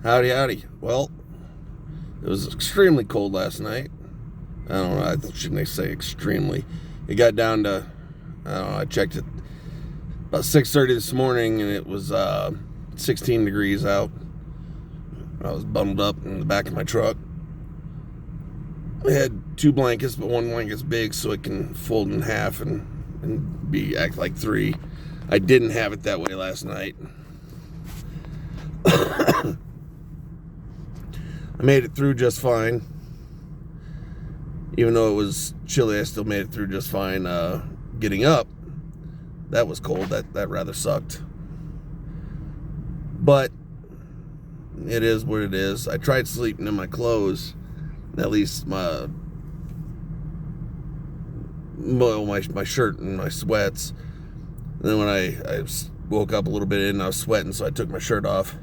Howdy, howdy. Well, it was extremely cold last night. I don't know, I shouldn't say extremely. It got down to, I don't know, I checked it about 6:30 this morning and it was 16 degrees out. I was bundled up in the back of my truck. I had two blankets, but one blanket's big so it can fold in half and act like three. I didn't have it that way last night. I made it through just fine. Even though it was chilly, I still made it through just fine. Getting up, that was cold. That rather sucked. But it is what it is. I tried sleeping in my clothes. At least my shirt and my sweats. And then when I woke up a little bit and I was sweating, so I took my shirt off.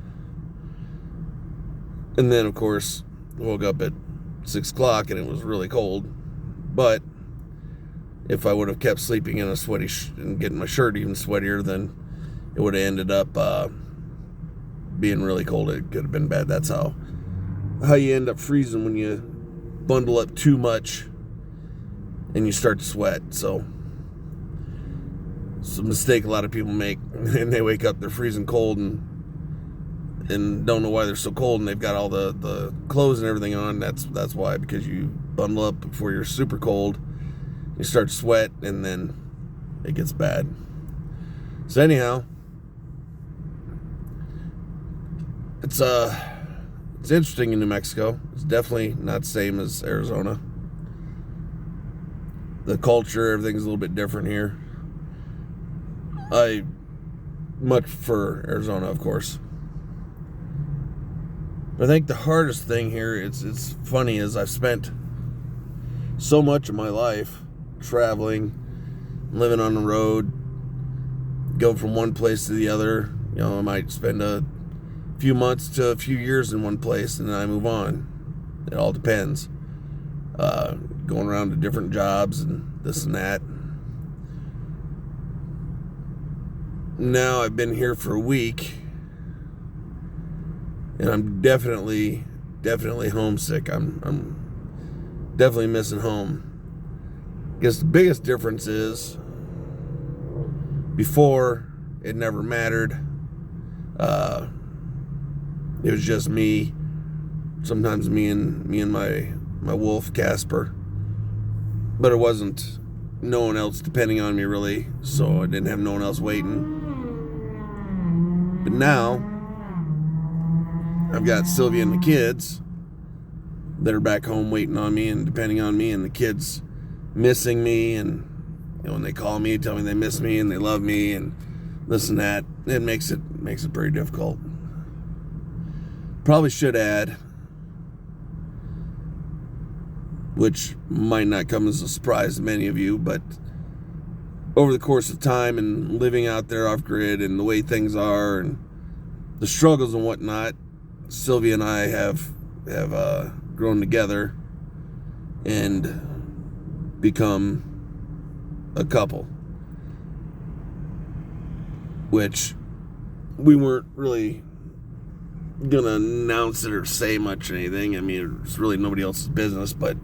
And then, of course, woke up at 6 o'clock and it was really cold. But if I would have kept sleeping in a sweaty and getting my shirt even sweatier, then it would have ended up being really cold. It could have been bad. That's how you end up freezing when you bundle up too much and you start to sweat. So it's a mistake a lot of people make, and they wake up, they're freezing cold and don't know why they're so cold, and they've got all the clothes and everything on. That's why, because you bundle up before you're super cold, you start to sweat, and then it gets bad. So anyhow, it's interesting in New Mexico. It's definitely not the same as Arizona. The culture, everything's a little bit different here. I much prefer Arizona, of course. I think the hardest thing here, it's funny, is I've spent so much of my life traveling, living on the road, go from one place to the other. You know, I might spend a few months to a few years in one place and then I move on. It all depends. Going around to different jobs and this and that. Now I've been here for a week. And I'm definitely homesick. I'm definitely missing home. I guess the biggest difference is before it never mattered. It was just me. Sometimes me and my wolf Casper. But it wasn't no one else depending on me really, so I didn't have no one else waiting. But now I've got Sylvia and the kids that are back home waiting on me and depending on me, and the kids missing me, and you know, when they call me, tell me they miss me and they love me and this and that. It makes it very difficult. Probably should add, which might not come as a surprise to many of you, but over the course of time and living out there off grid and the way things are and the struggles and whatnot, Sylvia and I have grown together and become a couple, which we weren't really gonna announce it or say much or anything. I mean, it's really nobody else's business, but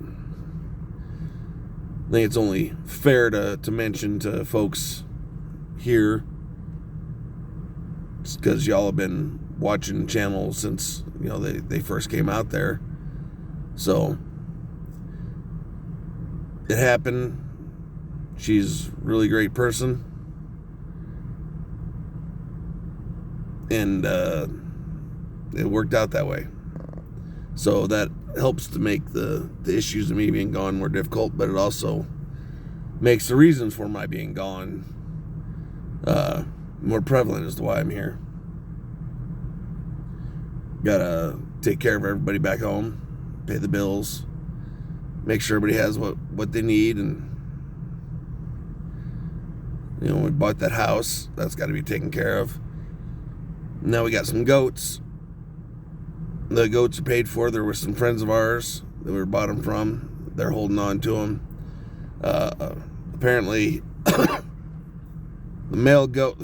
I think it's only fair to mention to folks here, just because y'all have been watching channels since, you know, they first came out there. So it happened. She's a really great person, and it worked out that way. So that helps to make the issues of me being gone more difficult, but it also makes the reasons for my being gone more prevalent as to why I'm here. Gotta take care of everybody back home, pay the bills, make sure everybody has what they need, and you know, we bought that house, that's got to be taken care of. Now we got some goats. The goats are paid for. There were some friends of ours that we bought them from. They're holding on to them. Apparently, the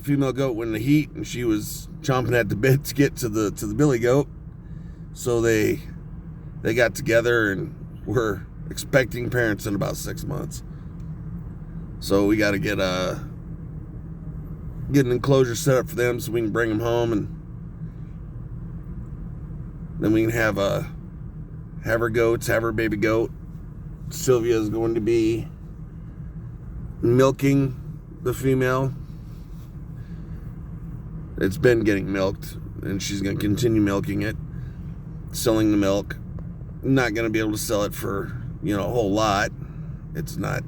female goat went in the heat, and she was chomping at the bit to get to the billy goat. So they got together and were expecting parents in about 6 months. So we got to get an enclosure set up for them so we can bring them home, and then we can have her goats, have her baby goat. Sylvia is going to be milking the female. It's been getting milked, and she's going to continue milking it, selling the milk. Not going to be able to sell it for, a whole lot. It's not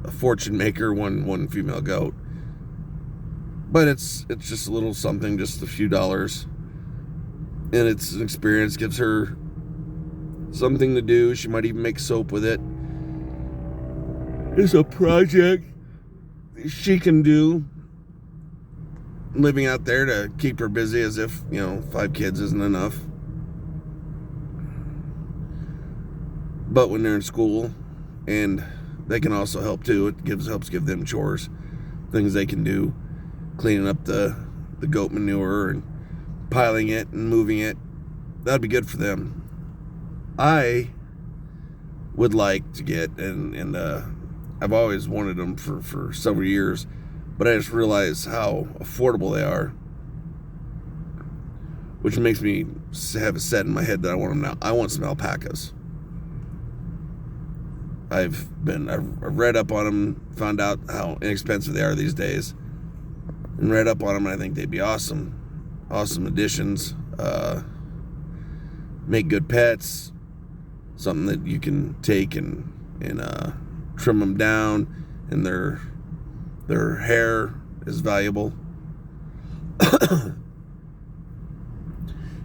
a fortune maker, one female goat. But it's just a little something, just a few dollars. And it's an experience, gives her something to do. She might even make soap with it. It's a project she can do, living out there to keep her busy, as if 5 kids isn't enough. But when they're in school, and they can also help too, it helps give them chores, things they can do, cleaning up the goat manure and piling it and moving it. That'd be good for them. I would like to get, and I've always wanted them for several years, but I just realized how affordable they are, which makes me have it set in my head that I want them now. I want some alpacas. I've read up on them, found out how inexpensive they are these days, and read up on them, and I think they'd be awesome additions. Make good pets, something that you can take and trim them down, and their hair is valuable.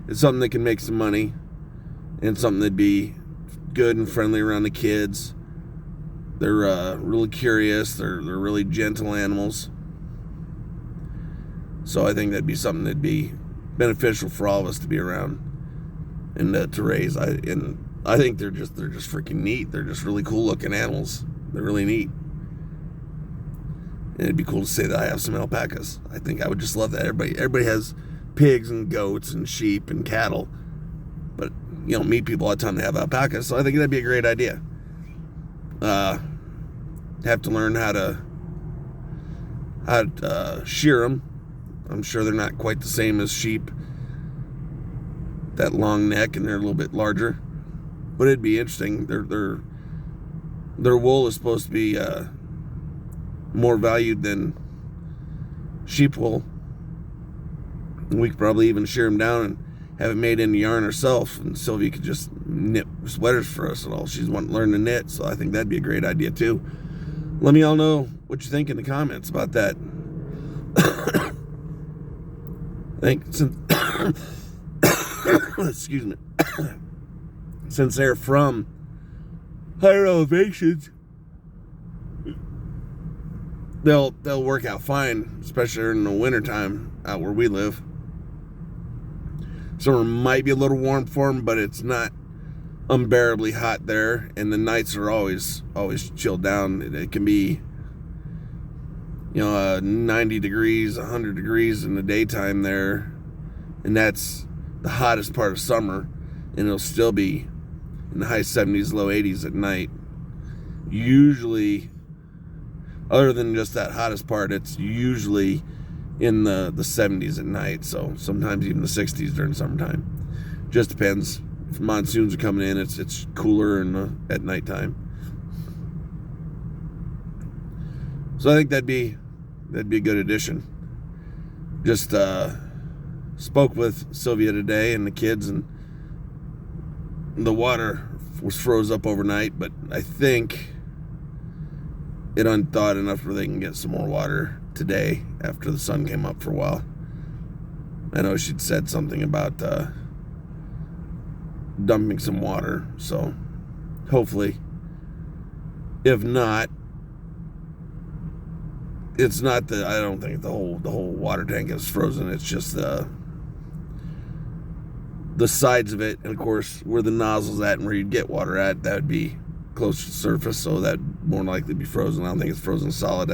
It's something that can make some money, and something that'd be good and friendly around the kids. They're really curious. They're really gentle animals. So I think that'd be something that'd be beneficial for all of us to be around and to raise. I think they're just freaking neat. They're just really cool looking animals. They're really neat. And it'd be cool to say that I have some alpacas. I think I would just love that. Everybody has pigs and goats and sheep and cattle, but you don't meet people all the time that have alpacas. So I think that'd be a great idea. Have to learn how to shear them. I'm sure they're not quite the same as sheep. That long neck, and they're a little bit larger, but it'd be interesting. Their wool is supposed to be more valued than sheep wool. We could probably even shear them down and have it made into yarn herself, and Sylvia could just knit sweaters for us and all. She's wanting to learn to knit, so I think that'd be a great idea too. Let me all know what you think in the comments about that. Excuse me. Since they're from higher elevations, they'll work out fine, especially in the wintertime out where we live. Summer might be a little warm for them, but it's not unbearably hot there, and the nights are always chilled down. It can be 90 degrees, 100 degrees in the daytime there, and that's the hottest part of summer, and it'll still be in the high 70s, low 80s at night. Usually, other than just that hottest part, it's usually in the 70s at night, so sometimes even the 60s during summertime. Just depends. If monsoons are coming in, it's cooler at nighttime. So I think that'd be a good addition. Just spoke with Sylvia today and the kids, and the water was froze up overnight, but I think it unthawed enough where they can get some more water today after the sun came up for a while. I know she'd said something about dumping some water, so hopefully. If not, it's not I don't think the whole water tank is frozen. It's just the sides of it, and of course where the nozzle's at and where you'd get water at, that would be close to the surface, so that'd more likely be frozen. I don't think it's frozen solid.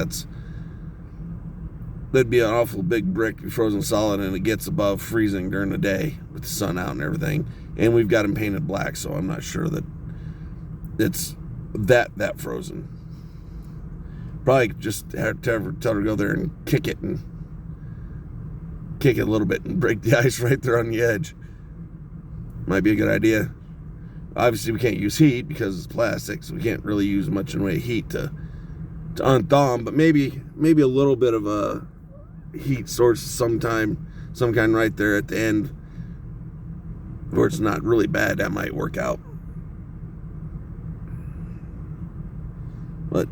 that'd be an awful big brick frozen solid, and it gets above freezing during the day with the sun out and everything. And we've got them painted black, so I'm not sure that it's that frozen. Probably just have to tell her to go there and kick it a little bit and break the ice right there on the edge. Might be a good idea. Obviously, we can't use heat because it's plastic, so we can't really use much in the way of heat to unthaw them. But maybe a little bit of a heat source some kind right there at the end, where it's not really bad. That might work out. But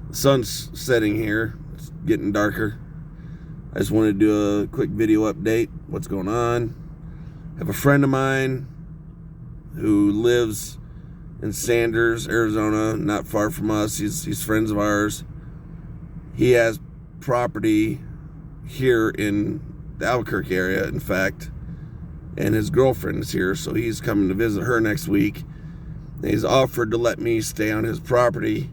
the sun's setting here. It's getting darker. I just wanted to do a quick video update. What's going on? I have a friend of mine who lives in Sanders, Arizona, not far from us. He's friends of ours. He has property here in the Albuquerque area, in fact, and his girlfriend is here, so he's coming to visit her next week. And he's offered to let me stay on his property.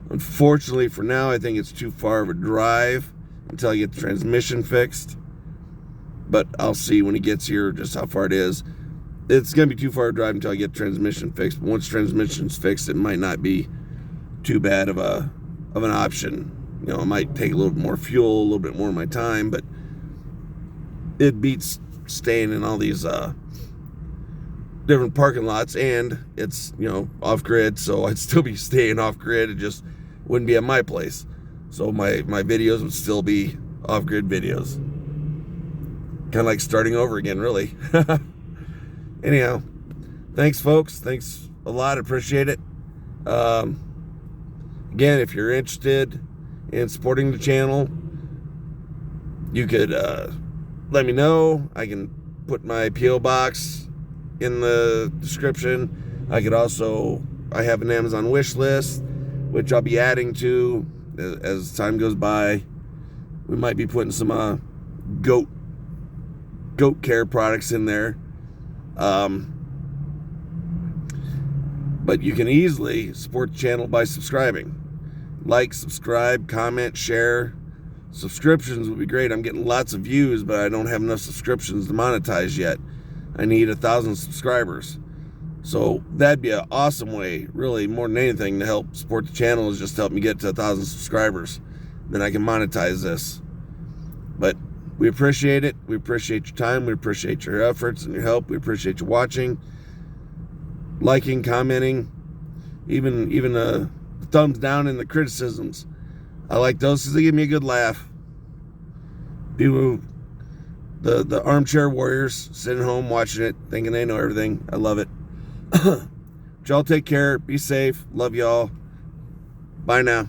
Unfortunately, for now, I think it's too far of a drive until I get the transmission fixed. But I'll see when he gets here just how far it is. It's going to be too far a drive until I get the transmission fixed. But once transmission's fixed, it might not be too bad of an option. You know, it might take a little bit more fuel, a little bit more of my time, but it beats staying in all these different parking lots, and it's, you know, off grid, so I'd still be staying off grid. It just wouldn't be at my place. So my videos would still be off grid videos. Kind of like starting over again, really. Anyhow, thanks, folks. Thanks a lot. Appreciate it. Again, if you're interested in supporting the channel, you could let me know. I can put my P.O. box in the description. I have an Amazon wish list, which I'll be adding to as time goes by. We might be putting some goat care products in there. But you can easily support the channel by subscribing. Like, subscribe, comment, share. Subscriptions would be great. I'm getting lots of views, but I don't have enough subscriptions to monetize yet. I need 1,000 subscribers. So that'd be an awesome way, really, more than anything, to help support the channel, is just help me get to 1,000 subscribers. Then I can monetize this. But we appreciate it. We appreciate your time. We appreciate your efforts and your help. We appreciate you watching, liking, commenting, even thumbs down in the criticisms. I like those because they give me a good laugh. People, the armchair warriors sitting home watching it, thinking they know everything. I love it. Y'all take care. Be safe. Love y'all. Bye now.